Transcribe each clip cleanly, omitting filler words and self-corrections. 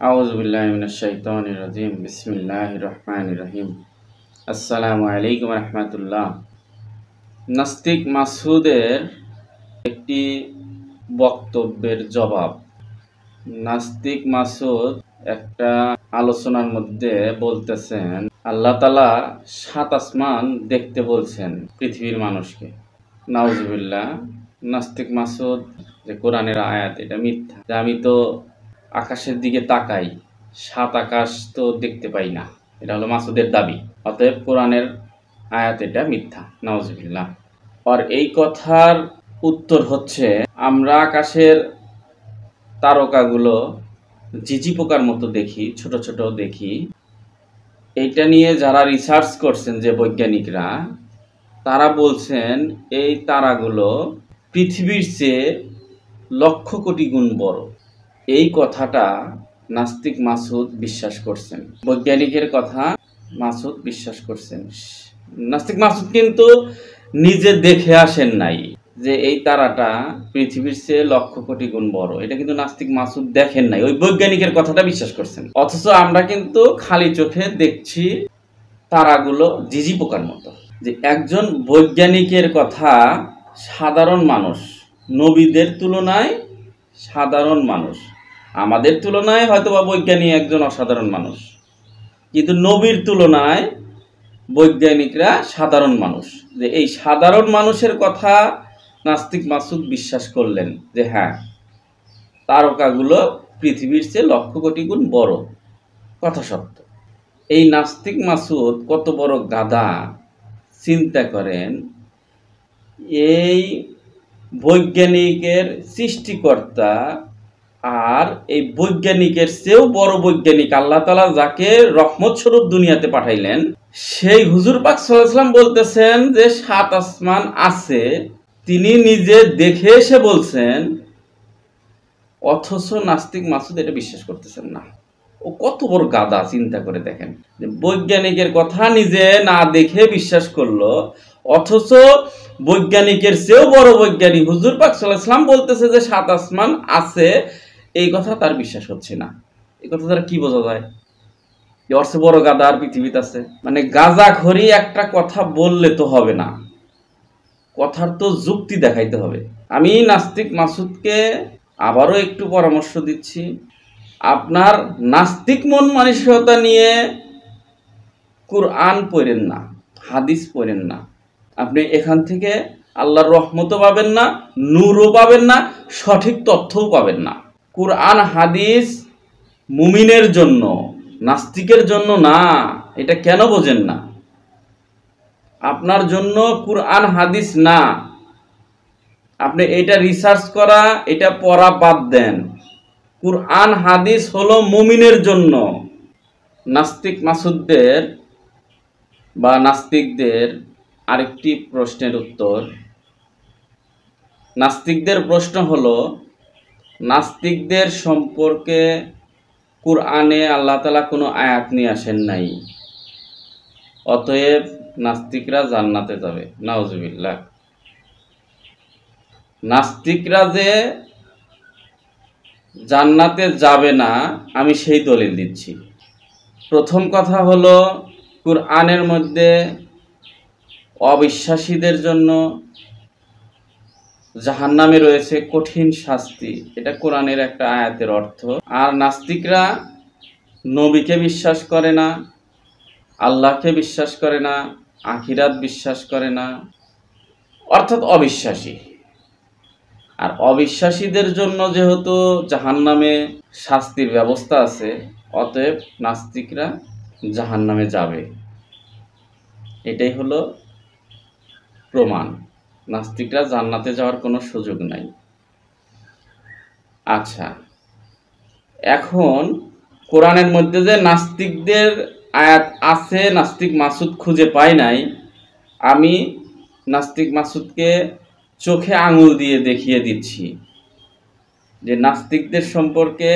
আউযু বিল্লাহি মিনাশ শাইতানির রাজিম। বিসমিল্লাহির রহমানির রহিম। আসসালামু আলাইকুম ওয়া রাহমাতুল্লাহ। নাস্তিক মাসউদের একটি বক্তব্যের জবাব। নাস্তিক মাসউদ একটা আলোচনার মধ্যে বলতেছেন, আল্লাহ তাআলা ৭ আসমান দেখতে বলছেন পৃথিবীর মানুষকে। নাউজুবিল্লাহ। নাস্তিক মাসউদ যে কোরআনের আয়াত এটা মিথ্যা। যে আমি তো আকাশের দিকে তাকাই, ৭ আকাশ তো দেখতে পাই না, এটা হলো মাসুদের দাবি। অতএব কোরআনের আয়াত এটা মিথ্যা। নাউজুবিল্লাহ। আর এই কথার উত্তর হচ্ছে, আমরা আকাশের তারকাগুলো ঝিঁঝি পোকার মতো দেখি, ছোট ছোট দেখি। এইটা নিয়ে যারা রিসার্চ করছেন, যে বৈজ্ঞানিকরা, তারা বলছেন এই তারাগুলো পৃথিবীর চেয়ে লক্ষ কোটি গুণ বড়। এই কথাটা নাস্তিক মাসুদ বিশ্বাস করছেন। বৈজ্ঞানিকের কথা মাসুদ বিশ্বাস করছেন। নাস্তিক মাসুদ কিন্তু নিজে দেখে আসেন নাই যে এই তারাটা পৃথিবীর চেয়ে লক্ষ কোটি গুণ বড়। এটা কিন্তু নাস্তিক মাসুদ দেখেন নাই, ওই বৈজ্ঞানিকের কথাটা বিশ্বাস করছেন। অথচ আমরা কিন্তু খালি চোখে দেখছি তারাগুলো ঝিঁঝি পোকার মতো। যে একজন বৈজ্ঞানিকের কথা সাধারণ মানুষ, নবীদের তুলনায় সাধারণ মানুষ, আমাদের তুলনায় হয়তোবা বৈজ্ঞানিক একজন অসাধারণ মানুষ, কিন্তু নবীর তুলনায় বৈজ্ঞানিকরা সাধারণ মানুষ। যে এই সাধারণ মানুষের কথা নাস্তিক মাসুদ বিশ্বাস করলেন যে হ্যাঁ, তারকাগুলো পৃথিবীর চেয়ে লক্ষ কোটি গুণ বড়। কথা সত্য। এই নাস্তিক মাসুদ কত বড় গাধা চিন্তা করেন। এই বৈজ্ঞানিকের সৃষ্টিকর্তা আর এই বৈজ্ঞানিকের চেয়েও বড় বৈজ্ঞানিক আল্লাহ তাআলা যাকে রহমত স্বরূপ দুনিয়াতে পাঠাইলেন, সেই হুজুর পাক সাল্লাল্লাহু আলাইহি ওয়াসাল্লাম বলতেছেন যে ৭ আসমান আছে, তিনি নিজে দেখে এসে বলছেন। অথচ নাস্তিক মাসুদ এটা বিশ্বাস করতেছেন না। ও কত বড় গাধা চিন্তা করে দেখেন। যে বৈজ্ঞানিকের কথা নিজে না দেখে বিশ্বাস করলো, অথচ বৈজ্ঞানিকের চেয়েও বড় বৈজ্ঞানিক হুজুর পাক সাল্লাল্লাহু আলাইহি ওয়াসাল্লাম বলতেছে যে ৭ আসমান আছে, এই কথা তার বিশ্বাস হচ্ছে না। এই কথা দ্বারা কি বোঝা যায়? ওর চেয়ে বড় গাধা আর পৃথিবীতে আছে? মানে গাঁজাখড়ি একটা কথা বললে তো হবে না, কথার তো যুক্তি দেখাইতে হবে। আমি নাস্তিক মাসুদকে আবারও একটু পরামর্শ দিচ্ছি, আপনার নাস্তিক মন মানসিকতা নিয়ে কুরআন পড়েন না, হাদিস পড়েন না। আপনি এখান থেকে আল্লাহর রহমতও পাবেন না, নূরও পাবেন না, সঠিক তথ্যও পাবেন না। কুরআন হাদিস মুমিনের জন্য, নাস্তিকের জন্য না। এটা কেন বোঝেন না? আপনার জন্য কুরআন হাদিস না। আপনি এটা রিসার্চ করা, এটা পড়া বাদ দেন। কুরআন হাদিস হলো মুমিনের জন্য। নাস্তিক মাসুদদের বা নাস্তিকদের আরেকটি প্রশ্নের উত্তর। নাস্তিকদের প্রশ্ন হলো, নাস্তিকদের সম্পর্কে কুরআনে আল্লাহ তাআলা কোনো আয়াত নিয়ে আসেন নাই, অতএব নাস্তিকরা জান্নাতে যাবে। নাউজুবিল্লাহ। নাস্তিকরা যে জান্নাতে যাবে না, আমি সেই দলিল দিচ্ছি। প্রথম কথা হলো, কুরআনের মধ্যে অবিশ্বাসীদের জন্য জাহান্নামে রয়েছে কঠিন শাস্তি, এটা কোরআনের একটা আয়াতের অর্থ। আর নাস্তিকরা নবীকে বিশ্বাস করে না, আল্লাহকে বিশ্বাস করে না, আখিরাত বিশ্বাস করে না, অর্থাৎ অবিশ্বাসী। আর অবিশ্বাসীদের জন্য যেহেতু জাহান্নামে শাস্তির ব্যবস্থা আছে, অতএব নাস্তিকরা জাহান্নামে যাবে। এটাই হলো প্রমাণ। নাস্তিকরা জান্নাতে যাওয়ার কোনো সুযোগ নাই। আচ্ছা, এখন কোরআনের মধ্যে যে নাস্তিকদের আয়াত আছে, নাস্তিক মাসুদ খুঁজে পায় নাই, আমি নাস্তিক মাসুদকে চোখে আঙুল দিয়ে দেখিয়ে দিচ্ছি যে নাস্তিকদের সম্পর্কে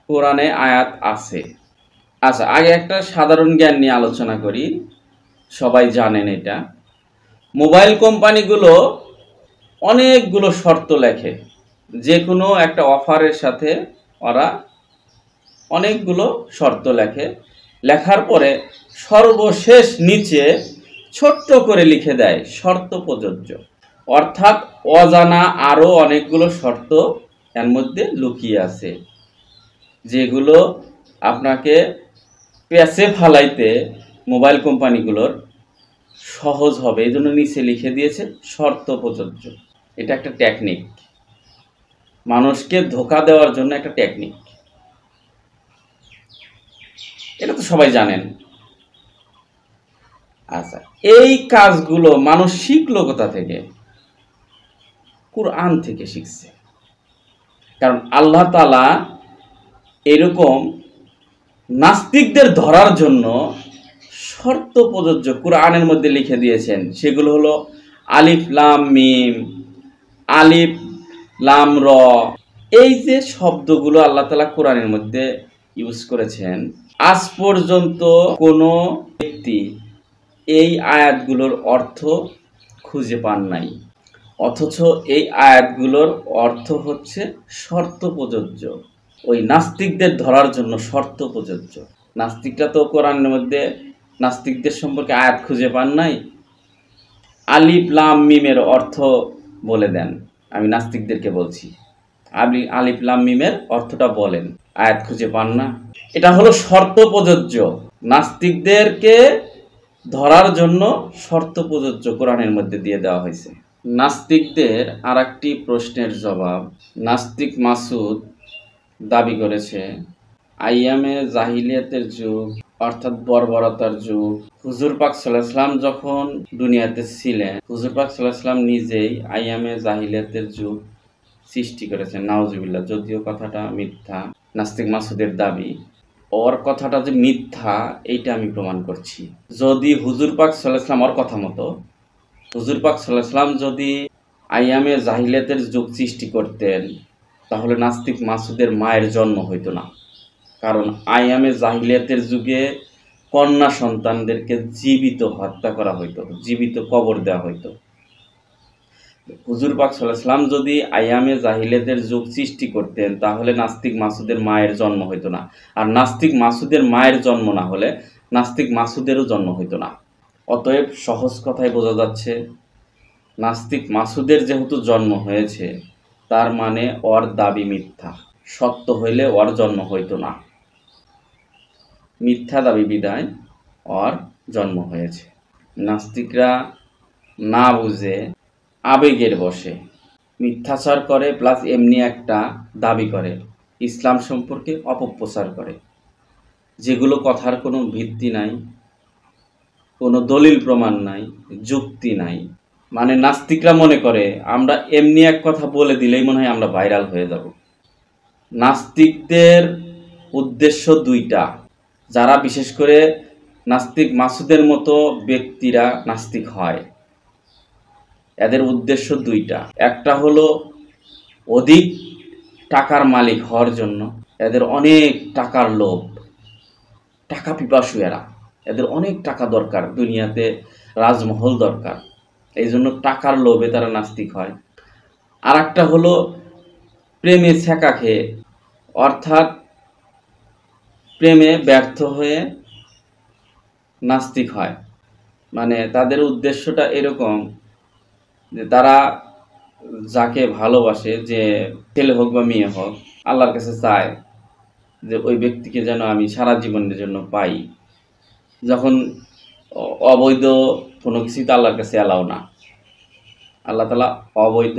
কোরআনে আয়াত আছে। আচ্ছা, আগে একটা সাধারণ জ্ঞান নিয়ে আলোচনা করি। সবাই জানেন এটা, মোবাইল কোম্পানিগুলো অনেকগুলো শর্ত লেখে, যে কোনো একটা অফারের সাথে ওরা অনেকগুলো শর্ত লেখে, লেখার পরে সর্বশেষ নিচে ছোট্ট করে লিখে দেয় শর্ত প্রযোজ্য। অর্থাৎ অজানা আরও অনেকগুলো শর্ত এর মধ্যে লুকিয়ে আছে, যেগুলো আপনাকে প্যাচে ফালাইতে মোবাইল কোম্পানিগুলোর সহজ হবে, এই জন্য নিচে লিখে দিয়েছে শর্ত প্রযোজ্য। এটা একটা টেকনিক, মানুষকে ধোঁকা দেওয়ার জন্য একটা টেকনিক। এটা তো সবাই জানেন। আচ্ছা, এই কাজগুলো মানুষ শিখলো কোথা থেকে? কুরআন থেকে শিখছে। কারণ আল্লাহ তাআলা এরকম নাস্তিকদের ধরার জন্য শর্ত প্রযোজ্য কুরআনের মধ্যে লিখে দিয়েছেন। সেগুলো হলো আলিফ লাম মিম, আলিফ লাম র। এই যে শব্দগুলো আল্লাহ তাআলা কোরআনের মধ্যে ইউজ করেছেন, আজ পর্যন্ত কোনো ব্যক্তি এই আয়াতগুলোর অর্থ খুঁজে পান নাই। অথচ এই আয়াতগুলোর অর্থ হচ্ছে শর্ত প্রযোজ্য, ওই নাস্তিকদের ধরার জন্য শর্ত প্রযোজ্য। নাস্তিকরা তো কোরআনের মধ্যে নাস্তিকদের সম্পর্কে আয়াত খুঁজে পান নাই। আলিফ লাম মিমের অর্থ বলে দেন, আমি নাস্তিকদেরকে বলছি, আলিফ লাম মিমের অর্থটা বলেন, আয়াত খুঁজে পান না। এটা হলো শর্ত প্রযোজ্য, নাস্তিকদেরকে ধরার জন্য শর্ত প্রযোজ্য কোরআনের মধ্যে দিয়ে দেওয়া হয়েছে। নাস্তিকদের আর একটি প্রশ্নের জবাব, নাস্তিক মাসুদ দাবি করেছে আইয়ামে জাহিলিয়াতের যুগ অর্থাৎ বর্বরতার যুগ, হুজুর পাক সাল্লাল্লাহু আলাইহি ওয়াসাল্লাম যখন দুনিয়াতে ছিলেন, হুজুর পাক সাল্লাল্লাহু আলাইহি ওয়াসাল্লাম নিজেই আইয়ামে জাহিলিয়াতের যুগ সৃষ্টি করেছেন। নাউজুবিল্লাহ, যদিও কথাটা মিথ্যা, নাস্তিক মাসুদের দাবি। ওর কথাটা যে মিথ্যা এইটা আমি প্রমাণ করছি। যদি হুজুর পাক সাল্লাল্লাহু আলাইহি ওয়াসাল্লাম ওর কথা মতো, হুজুর পাক সাল্লাল্লাহু আলাইহি ওয়াসাল্লাম যদি আইয়ামে জাহিলিয়াতের যুগ সৃষ্টি করতেন, তাহলে নাস্তিক মাসুদের মায়ের জন্ম হইতো না। কারণ আইয়ামে জাহিলিয়াতের যুগে কন্যা সন্তানদেরকে জীবিত হত্যা করা হইতো, জীবিত কবর দেওয়া হইতো। হুজুর পাক সাল্লাল্লাহু আলাইহি ওয়াসাল্লাম যদি আইয়ামে জাহিলিয়াতের যুগ সৃষ্টি করতেন, তাহলে নাস্তিক মাসুদের মায়ের জন্ম হইতো না। আর নাস্তিক মাসুদের মায়ের জন্ম না হলে নাস্তিক মাসুদেরও জন্ম হইতো না। অতএব সহজ কথায় বোঝা যাচ্ছে, নাস্তিক মাসুদের যেহেতু জন্ম হয়েছে, তার মানে ওর দাবি মিথ্যা। সত্য হইলে ওর জন্ম হইতো না, মিথ্যা দাবি বিদায় ওর জন্ম হয়েছে। নাস্তিকরা না বুঝে আবেগের বশে মিথ্যাচার করে, প্লাস এমনি একটা দাবি করে, ইসলাম সম্পর্কে অপপ্রচার করে, যেগুলো কথার কোনো ভিত্তি নাই, কোনো দলিল প্রমাণ নাই, যুক্তি নাই। মানে নাস্তিকরা মনে করে আমরা এমনি এক কথা বলে দিলেই মনে হয় আমরা ভাইরাল হয়ে যাব। নাস্তিকদের উদ্দেশ্য দুইটা, যারা বিশেষ করে নাস্তিক মাসুদের মতো ব্যক্তিরা নাস্তিক হয়, এদের উদ্দেশ্য দুইটা। একটা হলো অধিক টাকার মালিক হওয়ার জন্য, এদের অনেক টাকার লোভ, টাকা পিপাসু এরা, এদের অনেক টাকা দরকার, দুনিয়াতে রাজমহল দরকার, এই জন্য টাকার লোভে তারা নাস্তিক হয়। আর একটা হলো প্রেমে ছ্যাঁকা খেয়ে, অর্থাৎ প্রেমে ব্যর্থ হয়ে নাস্তিক হয়। মানে তাদের উদ্দেশ্যটা এরকম যে তারা যাকে ভালোবাসে, যে ছেলে হোক বা মেয়ে হোক, আল্লাহর কাছে চায় যে ওই ব্যক্তিকে যেন আমি সারা জীবনের জন্য পাই। যখন অবৈধ কোনো কিছুই তো আল্লাহর কাছে অ্যালাও না, আল্লাহ তাআলা অবৈধ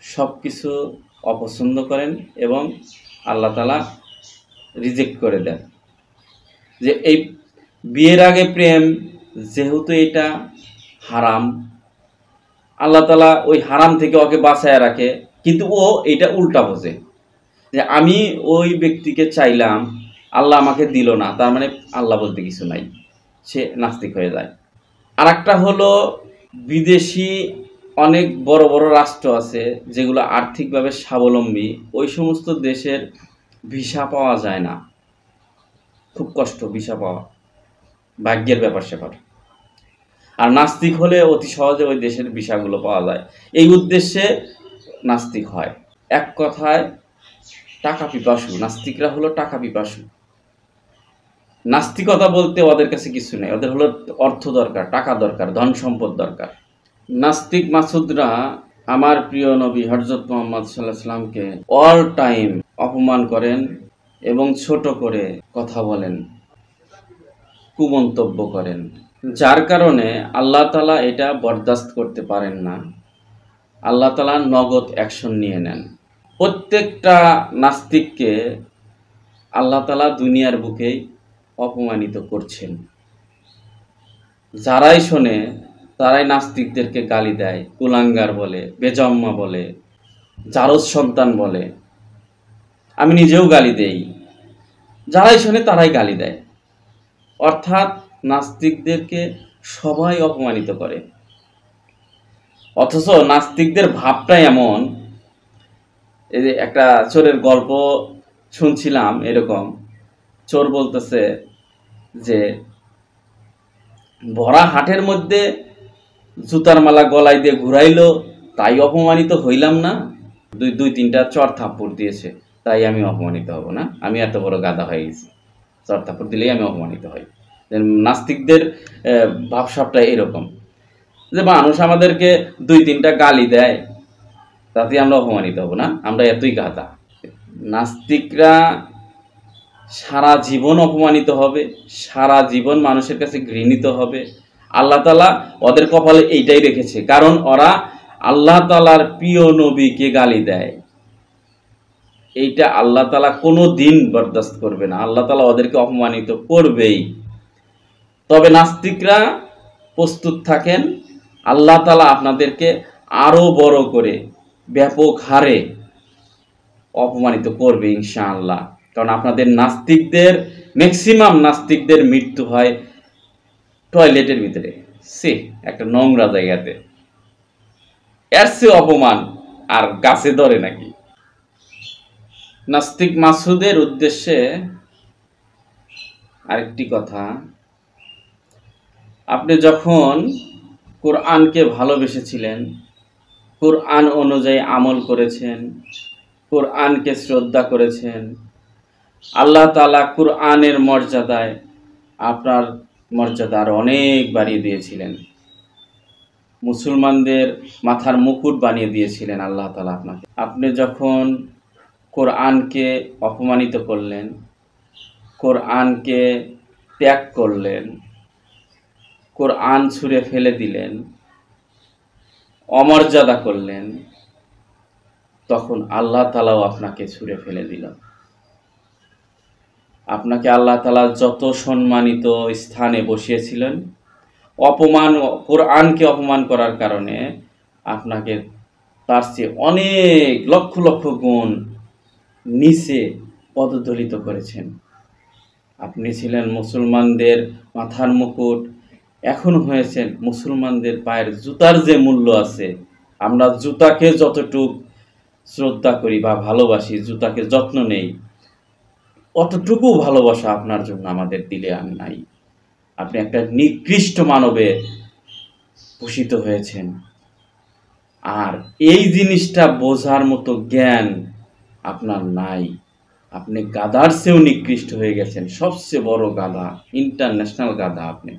সব কিছু অপছন্দ করেন এবং আল্লাহ তাআলা রিজেক্ট করে দেন। যে এই বিয়ের আগে প্রেম, যেহেতু এটা হারাম, আল্লাহ তাআলা ওই হারাম থেকে ওকে বাঁচায় রাখে, কিন্তু ও এটা উল্টা বোঝে যে আমি ওই ব্যক্তিকে চাইলাম, আল্লাহ আমাকে দিল না, তার মানে আল্লাহ বলতে কিছু নাই, সে নাস্তিক হয়ে যায়। আর একটা হলো বিদেশি অনেক বড় বড় রাষ্ট্র আছে যেগুলো আর্থিকভাবে স্বাবলম্বী, ওই সমস্ত দেশের ভিসা পাওয়া যায় না, খুব কষ্ট ভিসা পাওয়া, ভাগ্যের ব্যাপার স্যাপার। আর নাস্তিক হলে অতি সহজে ওই দেশের ভিসাগুলো পাওয়া যায়, এই উদ্দেশ্যে নাস্তিক হয়। এক কথায় টাকা পিপাসু। নাস্তিকরা হলো টাকা পিপাসু। নাস্তিকতা বলতে ওদের কাছে কিছু নেই, ওদের হলো অর্থ দরকার, টাকা দরকার, ধন সম্পদ দরকার। নাস্তিক মাসুদরা আমার প্রিয় নবী হযরত মুহাম্মদ সাল্লাল্লাহু আলাইহি সাল্লামকে অল টাইম অপমান করেন এবং ছোট করে কথা বলেন, কুমন্তব্য করেন, যার কারণে আল্লাহ তাআলা এটা বরদাস্ত করতে পারেন না। আল্লাহ তাআলা নগদ অ্যাকশন নিয়ে নেন। প্রত্যেকটা নাস্তিককে আল্লাহ তাআলা দুনিয়ার বুকেই অপমানিত করছেন। যারাই শোনে তারাই নাস্তিকদেরকে গালি দেয়, কুলাঙ্গার বলে, বেজম্মা বলে, জারজ সন্তান বলে। আমি নিজেও গালি দেই। যারাই শোনে তারাই গালি দেয়। অর্থাৎ নাস্তিকদেরকে সবাই অপমানিত করে। অথচ নাস্তিকদের ভাবটাই এমন, এই যে একটা চোরের গল্প শুনছিলাম, এরকম চোর বলতেছে যে ভরা হাটের মধ্যে জুতার মালা গলায় দিয়ে ঘুরাইলো, তাই অপমানিত হইলাম না? দুই তিনটা চর থাপ্পড় দিয়েছে, তাই আমি অপমানিত হব না? আমি এত বড় গাধা হয়ে গেছি, চর থাপ্পড় দিলেই আমি অপমানিত হই। নাস্তিকদের ভাবসাবটা এরকম যে মানুষ আমাদেরকে দুই তিনটা গালি দেয়, তাতে আমরা অপমানিত হব না? আমরা এতই গাধা। নাস্তিকরা সারা জীবন অপমানিত হবে, সারা জীবন মানুষের কাছে ঘৃণিত হবে। আল্লাহ তাআলা ওদের কপালে এইটাই রেখেছে, কারণ ওরা আল্লাহ তাআলার প্রিয় নবীকে গালি দেয়। এইটা আল্লাহ তাআলা কোনো দিন বরদাস্ত করবে না। আল্লাহ তাআলা ওদেরকে অপমানিত করবেই। তবে নাস্তিকরা প্রস্তুত থাকেন, আল্লাহ তাআলা আপনাদেরকে আরো বড় করে ব্যাপক হারে অপমানিত করবে ইনশাআল্লাহ। কারণ আপনাদের নাস্তিকদের, ম্যাক্সিমাম নাস্তিকদের মৃত্যু হয় টয়লেটের ভিতরে, একটা নোংরা জায়গাতে। এর চেয়ে অপমান আর গাছে ধরে নাকি? নাস্তিক মাসুদের উদ্দেশ্যে আরেকটি কথা, আপনি যখন কোরআনকে ভালোবেসেছিলেন, কোরআন অনুযায়ী আমল করেছেন, কোরআনকে শ্রদ্ধা করেছেন, আল্লাহ তাআলা কোরআনের মর্যাদায় আপনার মর্যাদা আরো অনেক বাড়িয়ে দিয়েছিলেন। মুসলমানদের মাথার মুকুট বানিয়ে দিয়েছিলেন আল্লাহ তাআলা আপনাকে। আপনি যখন কোরআনকে অপমানিত করলেন, কোরআনকে ত্যাগ করলেন, কোরআন ছুঁড়ে ফেলে দিলেন, অমর্যাদা করলেন, তখন আল্লাহ তাআলাও আপনাকে ছুঁড়ে ফেলে দিল। আপনাকে আল্লাহ তাআলা যত সম্মানিত স্থানে বসিয়েছিলেন, কোরআনকে অপমান করার কারণে আপনাকে তার চেয়ে অনেক লক্ষ লক্ষ গুণ নিচে পদদলিত করেছেন। আপনি ছিলেন মুসলমানদের মাথার মুকুট, এখন হয়েছেন মুসলমানদের পায়ের জুতার যে মূল্য আছে, আমরা জুতাকে যতটুক শ্রদ্ধা করি বা ভালোবাসি, জুতাকে যত্ন নেই, অতটুকু ভালোবাসা আপনার জন্য আমাদের দিলে আর নাই। আপনি একটা নিকৃষ্ট মানবে ভূষিত হয়েছেন। আর এই জিনিসটা বোঝার মতো জ্ঞান আপনার নাই। আপনি গাধার চেয়েও নিকৃষ্ট হয়ে গেছেন, সবচেয়ে বড় গাধা, ইন্টারন্যাশনাল গাধা আপনি।